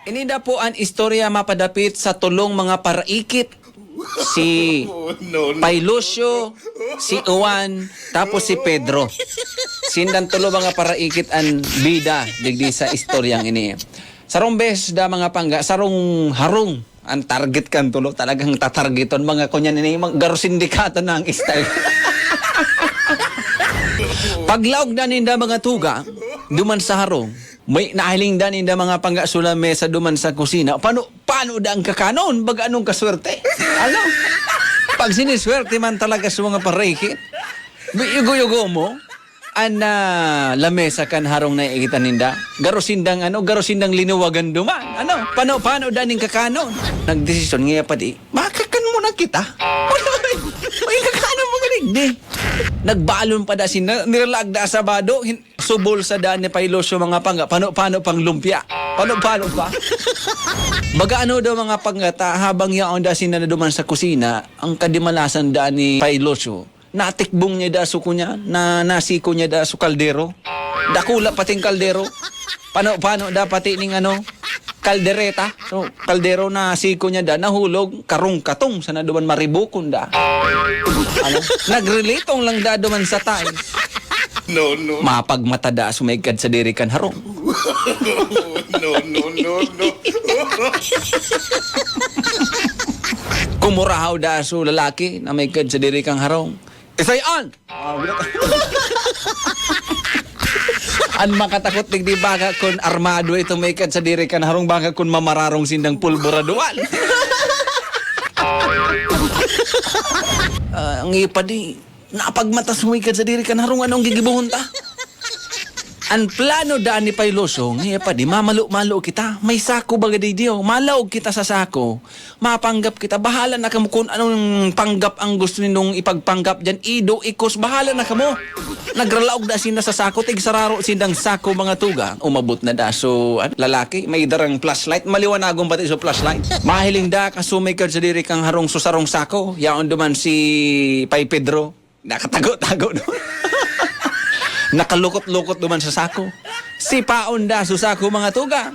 Inida po ang istorya mapadapit sa tulong mga paraikit. Si Pailusyo, si Juan, tapos si Pedro. Sindan tulo mga paraikit ang bida digdi sa istoryang ini. Sarong bes da mga pangga, sarong harong ang target kan tulo talagang tatargeton mga kunyan ini mga garo sindikato na ang style. Paglaog na ninda mga tuga, duman sa harong, may nahiling da ninda mga pangga sula mesa duman sa kusina. Paano da ang kakanon? Baga anong kaswerte? Ano? Pag siniswerte man talaga sa mga parikit, yugo-yugo mo, lamesa kan harong na ikitan ninda. Garosindang linuwagan duman. Ano? Paano da ning kakanon? Nagdesisyon nga pa di, makakan mo na kita. May kakanon mo galing di. Nagbalon pa da sina, nilalag da sa bado, subol sa daan ni Pailosyo mga pangga, paano pang lumpia? Paano pa? Baga ano daw mga panggata, habang yaon da sina na duman sa kusina, ang kadimalasan daan ni Pailosyo, natikbong niya da suko niya, nasiko niya da su kaldero, dakula pating kaldero, paano da pati ning kaldereta, so kaldero na siko niya da, nahulog, karong-katong, sana duman maribukon da. Nagrelitong lang da duman sa time. No. Mapagmata da sumigad sa dirikan harong. No. Kumurahaw da su lalaki na may kad sa dirikang harong. Isayan! An makatakot digdi baka kun armado ito may kad sa dirikan harong baka kun mamararong sindang pulbura duwan. Ang ipadi, napagmata sumikad sa dirikan harong anong gigibuhon ta? Ang plano daan ni Pailosyo, ngayon pa di, mamalo-malo kita. May sako baga di diyo. Malaog kita sa sako. Mapanggap kita. Bahala na kamo kung anong panggap ang gusto ninong ipagpanggap dyan. Ido, ikos, bahala na kamo. Nagralaog da sina sa sako. Tigsararo sindang sako mga tuga. Umabot na da. So, lalaki, may darang flashlight. Maliwanagong pati so flashlight. Mahiling da, kasumikad sa diri kang harong susarong sako. Yaon duman si Pai Pedro. Nakatago-tago no. Nakalukot-lukot duman sa sako. Si Paon da sa sako mga tuga.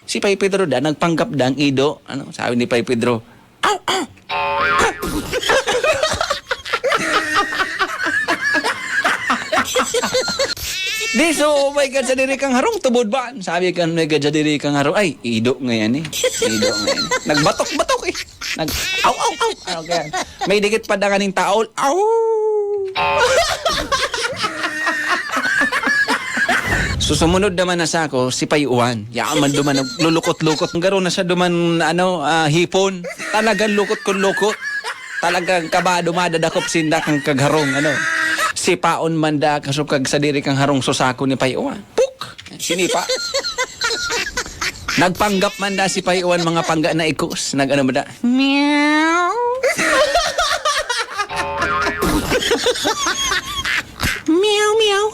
Si Pai Pedro da nagpanggap da ang ido. Sabi ni Pai Pedro, "Aw, aw." Di so, may God sa diri kang harong, tubod ba? Sabi kan, may God sa diri kang harong, ay, ido ngayon eh. Ido ngayon. Nagbatok-batok eh. Aw, aw, aw. Ano kaya? May dikit pa da kaning taol. Aw. Susumunod naman na sa ako, si Payuan. Yaman duman, lulukot-lukot. Garo na siya duman, hipon. Talagang lukot-lukot. Talagang kabado madadakop sinda kang kagharong, Si Paon manda kasukag sa diri kang harong susako ni Payuan. Puk! Sinipa. Nagpanggap manda si Payuan mga pangga na ikos. Manda? Meow. Meow, meow.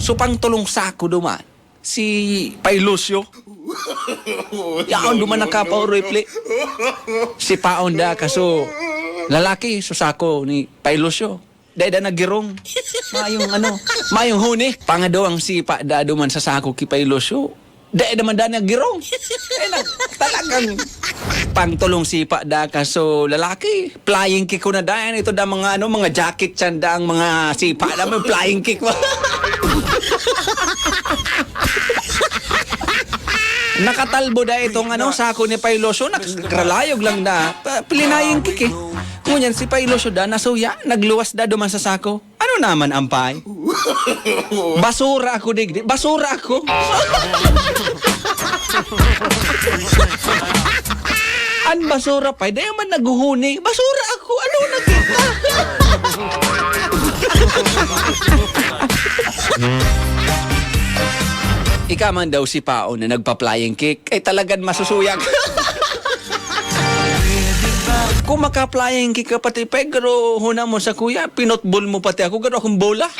So pang tulong sako duman si Pailosyo. Yaon duman nakapaw replay. Si Paon da kaso lalaki susako ni Pailosyo. Dahil nagirong. Mayong huni. Pangadawang sipa da duman sa sako ki Pailosyo. Dahil naman da nagirong. Talagang pangtulong sipa da kaso lalaki. Flying kick ko na da. Ito da mga jacket sanda ang mga sipa da. May flying kick mo. Nakatalbo da itong sako ni Pailosyo. Nakralayog lang da. Pilinaying kick eh. Ngunyan si Pailosyo da nasuya. Nagluwas da duman sa sako. Ano naman ampay? Basura ako digdi. Basura ako. An basura pa. Dahil man naguhuni. Basura ako. Ano nakita? Ika man daw si Paon na nagpa-flying kick. Ay talagang masusuyag. Kung maka-flying kick ka pati, pero huna mo sa kuya, pinotball mo pati ako, gano'n akong bola.